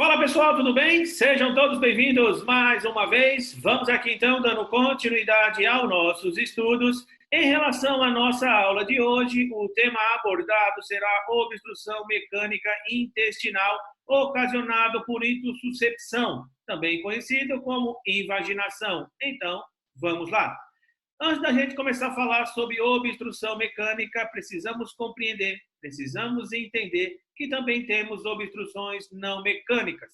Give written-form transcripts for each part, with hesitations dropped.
Fala pessoal, tudo bem? Sejam todos bem-vindos mais uma vez. Vamos aqui então dando continuidade aos nossos estudos. Em relação à nossa aula de hoje, o tema abordado será obstrução mecânica intestinal ocasionado por intussuscepção, também conhecido como invaginação. Então, vamos lá. Antes da gente começar a falar sobre obstrução mecânica, precisamos compreender, precisamos entender que também temos obstruções não mecânicas.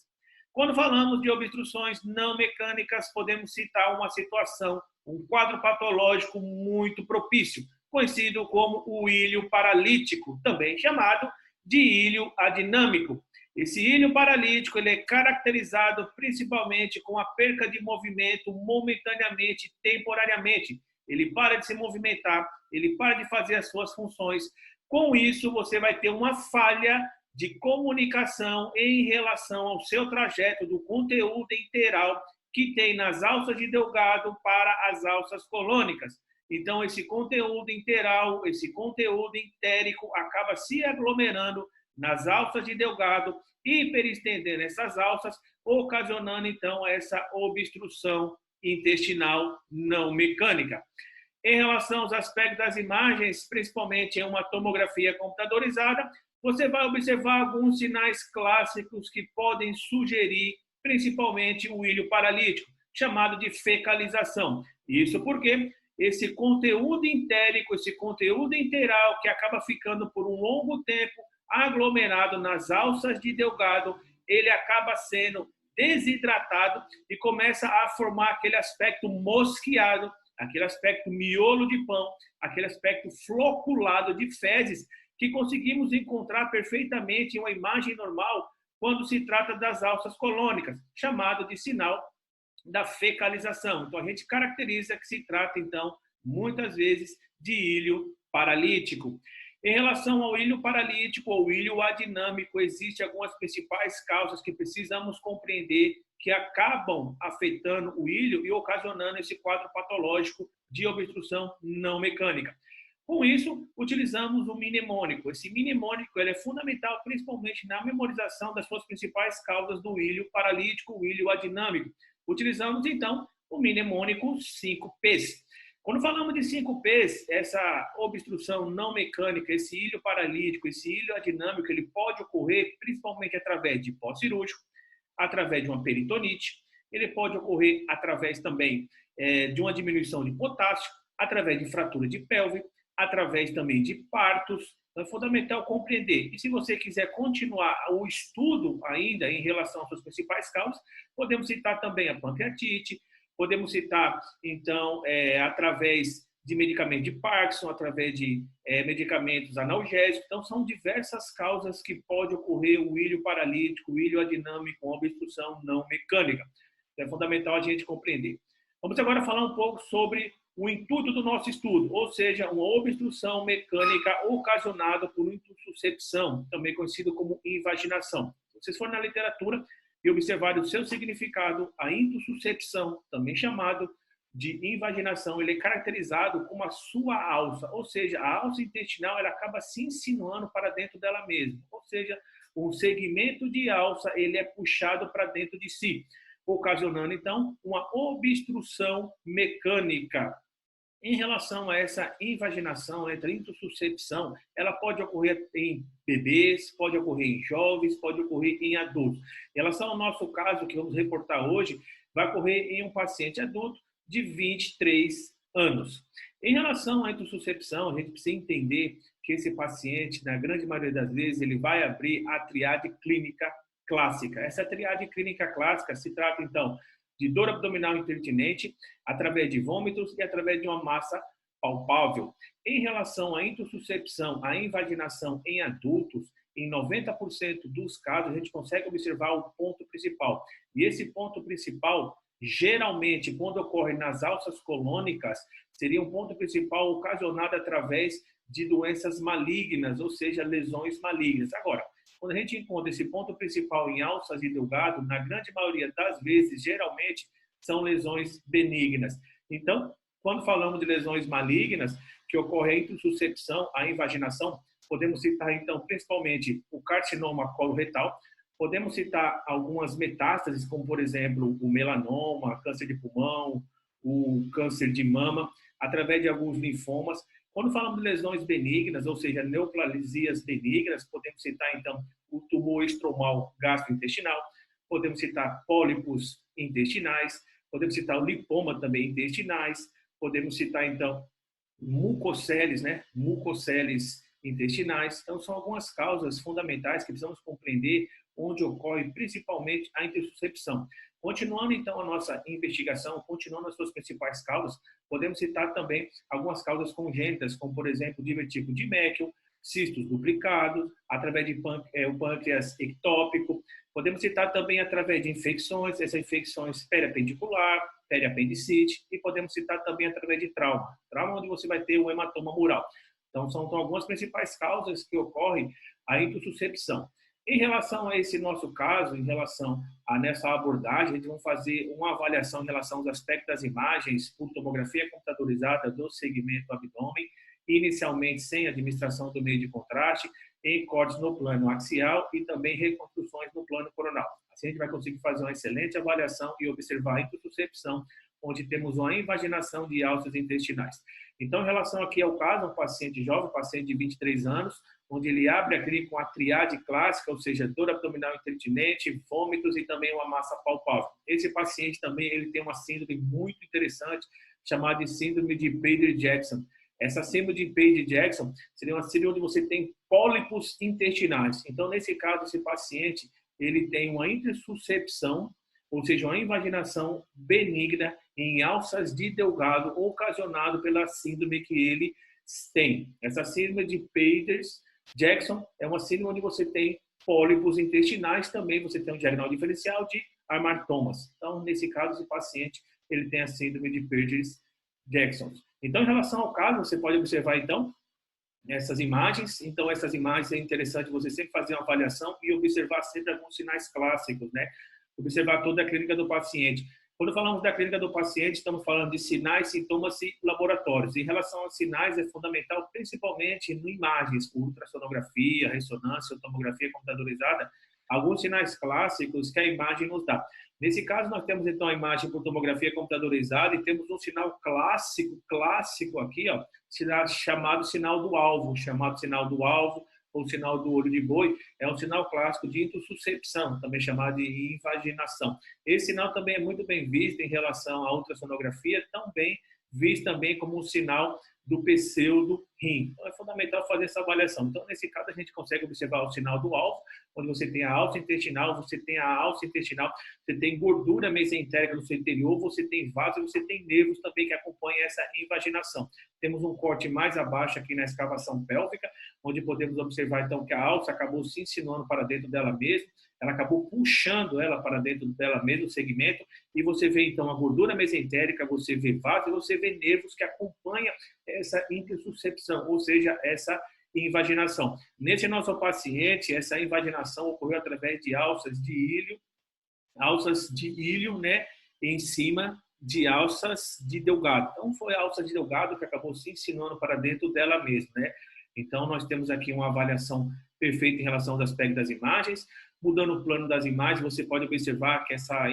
Quando falamos de obstruções não mecânicas, podemos citar uma situação, um quadro patológico muito propício, conhecido como o ilho paralítico, também chamado de ilho adinâmico. Esse ilho paralítico ele é caracterizado principalmente com a perca de movimento momentaneamente, temporariamente. Ele para de se movimentar, ele para de fazer as suas funções. Com isso, você vai ter uma falha de comunicação em relação ao seu trajeto do conteúdo enteral que tem nas alças de Delgado para as alças colônicas. Então, esse conteúdo enteral, esse conteúdo entérico acaba se aglomerando nas alças de Delgado, hiperestendendo essas alças, ocasionando, então, essa obstrução intestinal não mecânica. Em relação aos aspectos das imagens, principalmente em uma tomografia computadorizada, você vai observar alguns sinais clássicos que podem sugerir, principalmente o ilho paralítico, chamado de fecalização. Isso porque esse conteúdo entérico, esse conteúdo enteral que acaba ficando por um longo tempo aglomerado nas alças de Delgado, ele acaba sendo desidratado e começa a formar aquele aspecto mosqueado, aquele aspecto miolo de pão, aquele aspecto floculado de fezes que conseguimos encontrar perfeitamente em uma imagem normal quando se trata das alças colônicas, chamado de sinal da fecalização. Então, a gente caracteriza que se trata, então, muitas vezes, de ilho paralítico. Em relação ao ilho paralítico ou ilho adinâmico, existem algumas principais causas que precisamos compreender que acabam afetando o ilho e ocasionando esse quadro patológico de obstrução não mecânica. Com isso, utilizamos o mnemônico. Esse mnemônico ele é fundamental principalmente na memorização das suas principais causas do ilho paralítico, o ilho adinâmico. Utilizamos, então, o mnemônico 5Ps. Quando falamos de 5Ps, essa obstrução não mecânica, esse ilho paralítico, esse ilho adinâmico, ele pode ocorrer principalmente através de pós-cirúrgico, através de uma peritonite, ele pode ocorrer através também de uma diminuição de potássio, através de fratura de pelve, através também de partos. Então, é fundamental compreender. E se você quiser continuar o estudo ainda em relação às suas principais causas, podemos citar também a pancreatite, podemos citar, então, através de medicamento de Parkinson, através de medicamentos analgésicos. Então, são diversas causas que pode ocorrer o ilho paralítico, o ilho adinâmico, com obstrução não mecânica. Então, é fundamental a gente compreender. Vamos agora falar um pouco sobre o intuito do nosso estudo, ou seja, uma obstrução mecânica ocasionada por intussuscepção, também conhecido como invaginação. Se vocês forem na literatura e observarem o seu significado, a intussuscepção, também chamado de invaginação, ele é caracterizado como a sua alça, ou seja, a alça intestinal ela acaba se insinuando para dentro dela mesma, ou seja, um segmento de alça ele é puxado para dentro de si, ocasionando então uma obstrução mecânica. Em relação a essa invaginação, essa intussuscepção, ela pode ocorrer em bebês, pode ocorrer em jovens, pode ocorrer em adultos. Em relação ao nosso caso, que vamos reportar hoje, vai ocorrer em um paciente adulto de 23 anos. Em relação à intussuscepção, a gente precisa entender que esse paciente, na grande maioria das vezes, ele vai abrir a triade clínica clássica. Essa triade clínica clássica se trata, então, de dor abdominal intermitente, através de vômitos e através de uma massa palpável. Em relação à intussuscepção, à invaginação em adultos, em 90% dos casos, a gente consegue observar o ponto principal. E esse ponto principal, geralmente, quando ocorre nas alças colônicas, seria um ponto principal ocasionado através de doenças malignas, ou seja, lesões malignas. Agora, quando a gente encontra esse ponto principal em alças e delgado, na grande maioria das vezes, geralmente, são lesões benignas. Então, quando falamos de lesões malignas, que ocorre a intussuscepção, a invaginação, podemos citar, então, principalmente o carcinoma coloretal, Podemos citar algumas metástases, como, por exemplo, o melanoma, câncer de pulmão, o câncer de mama, através de alguns linfomas. Quando falamos de lesões benignas, ou seja, neoplasias benignas, podemos citar, então, o tumor estromal gastrointestinal, podemos citar pólipos intestinais, podemos citar o lipoma também intestinais, podemos citar, então, mucoceles, né? Mucoceles intestinais. Então, são algumas causas fundamentais que precisamos compreender onde ocorre principalmente a intersuscepção. Continuando, então, a nossa investigação, continuando as suas principais causas, podemos citar também algumas causas congênitas, como, por exemplo, divertículo de Meckel, cistos duplicados, através de o pâncreas ectópico. Podemos citar também através de infecções, essas infecções periapendicular, periapendicite, e podemos citar também através de trauma. Trauma onde você vai ter um hematoma mural. Então, são algumas principais causas que ocorrem a intersuscepção. Em relação a esse nosso caso, em relação a nessa abordagem, a gente vai fazer uma avaliação em relação aos aspectos das imagens por tomografia computadorizada do segmento do abdômen, inicialmente sem administração do meio de contraste, em cortes no plano axial e também reconstruções no plano coronal. Assim a gente vai conseguir fazer uma excelente avaliação e observar a intersuscepção, onde temos uma invaginação de alças intestinais. Então, em relação aqui ao caso, um paciente jovem, paciente de 23 anos, onde ele abre a clínica com a triade clássica, ou seja, dor abdominal intermitente, vômitos e também uma massa palpável. Esse paciente também ele tem uma síndrome muito interessante, chamada de síndrome de Bader-Jackson. Essa síndrome de Bader-Jackson seria uma síndrome onde você tem pólipos intestinais. Então, nesse caso, esse paciente ele tem uma intersuscepção, ou seja, uma invaginação benigna em alças de Delgado, ocasionado pela síndrome que ele tem. Essa síndrome de Bader-Jackson é uma síndrome onde você tem pólipos intestinais, também você tem um diagnóstico diferencial de hamartomas. Então, nesse caso, esse paciente ele tem a síndrome de Bader-Jackson. Então, em relação ao caso, você pode observar, então, essas imagens. Então, essas imagens é interessante você sempre fazer uma avaliação e observar sempre alguns sinais clássicos, né? Observar toda a clínica do paciente. Quando falamos da clínica do paciente, estamos falando de sinais, sintomas e laboratórios. Em relação aos sinais, é fundamental, principalmente em imagens, ultrassonografia, ressonância, tomografia computadorizada, alguns sinais clássicos que a imagem nos dá. Nesse caso, nós temos, então, a imagem por tomografia computadorizada e temos um sinal clássico aqui, ó, chamado sinal do alvo, ou sinal do olho de boi, é um sinal clássico de intersuscepção, também chamado de invaginação. Esse sinal também é muito bem visto em relação à ultrassonografia, também visto também como um sinal do pseudo-rim. Então, é fundamental fazer essa avaliação. Então, nesse caso, a gente consegue observar o sinal do alvo, onde você tem a alça intestinal, você tem gordura mesentérica no seu interior, você tem vasos, você tem nervos também que acompanham essa invaginação. Temos um corte mais abaixo aqui na escavação pélvica, onde podemos observar, então, que a alça acabou se insinuando para dentro dela mesma, ela acabou puxando ela para dentro dela mesma, o segmento, e você vê, então, a gordura mesentérica, você vê vasos, você vê nervos que acompanham essa intersuscepção, ou seja, essa invaginação. Nesse nosso paciente, essa invaginação ocorreu através de alças de íleo, né, em cima de alças de Delgado. Então, foi a alça de Delgado que acabou se insinuando para dentro dela mesma, né? Então, nós temos aqui uma avaliação perfeita em relação aos aspectos das imagens. Mudando o plano das imagens, você pode observar que essa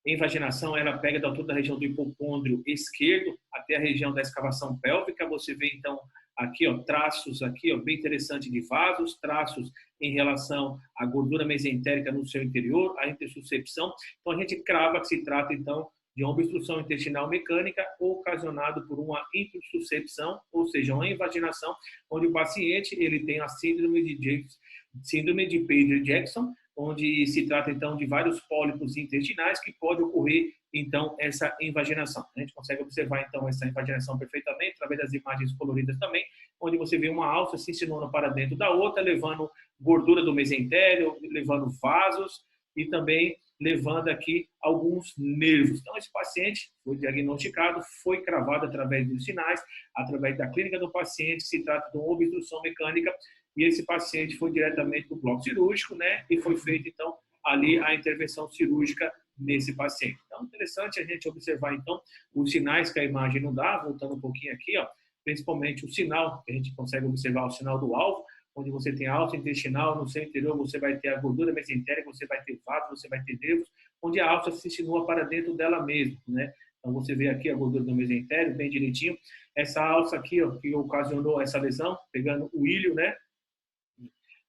invaginação, ela pega da altura da região do hipocôndrio esquerdo até a região da escavação pélvica. Você vê, então, aqui, ó, traços aqui, ó, bem interessante de vasos, traços em relação à gordura mesentérica no seu interior, a intersuscepção. Então, a gente crava que se trata, então, de uma obstrução intestinal mecânica ocasionada por uma intersuscepção, ou seja, uma invaginação, onde o paciente ele tem a síndrome de Bader-Jackson, onde se trata, então, de vários pólipos intestinais que pode ocorrer, então, essa invaginação. A gente consegue observar, então, essa invaginação perfeitamente através das imagens coloridas também, onde você vê uma alça se insinuando para dentro da outra, levando gordura do mesentério, levando vasos e também levando aqui alguns nervos. Então, esse paciente foi diagnosticado, foi cravado através dos sinais, através da clínica do paciente, se trata de uma obstrução mecânica, e esse paciente foi diretamente para o bloco cirúrgico, né? E foi feita, então, ali a intervenção cirúrgica nesse paciente. Então, interessante a gente observar, então, os sinais que a imagem nos dá, voltando um pouquinho aqui, ó, principalmente o sinal, que a gente consegue observar o sinal do alvo, onde você tem alça intestinal, no seu interior você vai ter a gordura mesentérica, você vai ter vaso, você vai ter nervos, onde a alça se insinua para dentro dela mesma, né? Então você vê aqui a gordura do mesentérico bem direitinho, essa alça aqui, ó, que ocasionou essa lesão, pegando o ilho, né?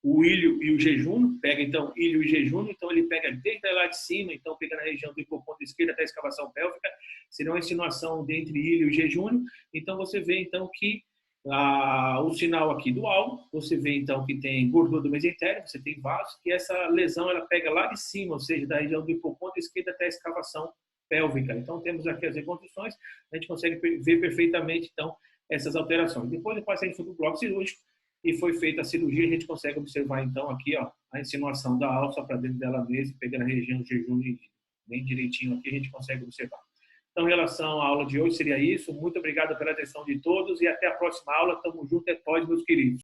O ilho e o jejum, pega então ilho e jejum, então ele pega desde lá de cima, então pega na região do hipoponto esquerdo até a escavação pélvica, seria uma insinuação entre ilho e jejum, então você vê então que o sinal aqui do alvo, você vê então que tem gordura do mesentérico, você tem vasos, e essa lesão ela pega lá de cima, ou seja, da região do hipoponto esquerdo até a escavação pélvica. Então temos aqui as reconstruções, a gente consegue ver perfeitamente então essas alterações. Depois do paciente foi para o bloco cirúrgico, e foi feita a cirurgia, a gente consegue observar então aqui, ó, a insinuação da alça para dentro dela mesma, pegando a região do jejum bem direitinho aqui, a gente consegue observar. Então, em relação à aula de hoje, seria isso. Muito obrigado pela atenção de todos e até a próxima aula. Tamo junto, é nóis, meus queridos.